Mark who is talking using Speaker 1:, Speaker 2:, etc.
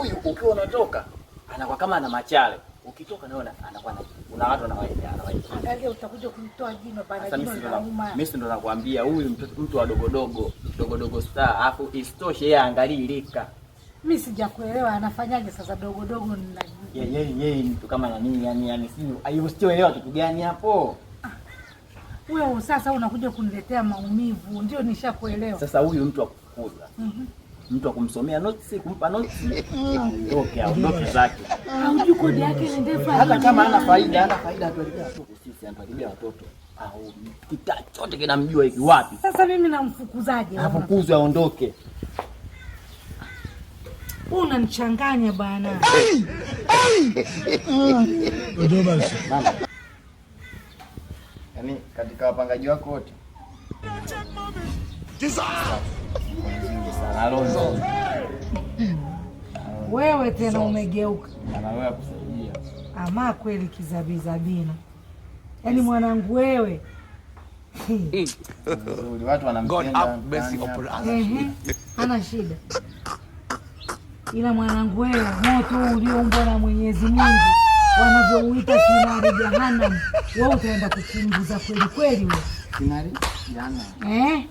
Speaker 1: huyu ukiwa unatoka anakuwa kama ana machale. Ukitoka naona anakuwa na kuna watu anawaita.
Speaker 2: Angalia utakuja kumtoa jino bana, jino linauma.
Speaker 1: Mimi ndo nakwambia huyu mtu wa dogodogo star, afu istoshe yeye angalie lika.
Speaker 2: Mimi sijakuelewa anafanyaje sasa dogodogo na
Speaker 1: yeye mtu kama na nini yani si ayusielewa kitu gani hapo?
Speaker 2: Wewe sasa unakuja kuniletea maumivu, ndio nishakuelewa.
Speaker 1: Sasa huyu mtu akukuza. Mtu akumsomea notes, kumpa notes. Aondoke zake.
Speaker 2: Hujui kodi yake ni ndefu.
Speaker 1: Hata kama hana faida atuelekea tu sisi anakaribia watoto. Au kita chote kinamjua hivi wapi?
Speaker 2: Sasa mimi namfukuzaje?
Speaker 1: Afukuzwe aondoke.
Speaker 2: Unanichanganya bana.
Speaker 1: Yaani katika wapangaji wako wote.
Speaker 2: Wewe tena umegeuka.
Speaker 1: Ana wewe kusaidia.
Speaker 2: Ama kweli kizabizabina. Yaani mwanangu wewe.
Speaker 1: Watu wanampenda.
Speaker 2: Hana shida. Ila mwanangu wewe, moto ulioumbwa na Mwenyezi Mungu wanavyouita sinari jahannam, wewe utaenda kupunguza kweli kweli wewe.
Speaker 1: Sinari jahannam.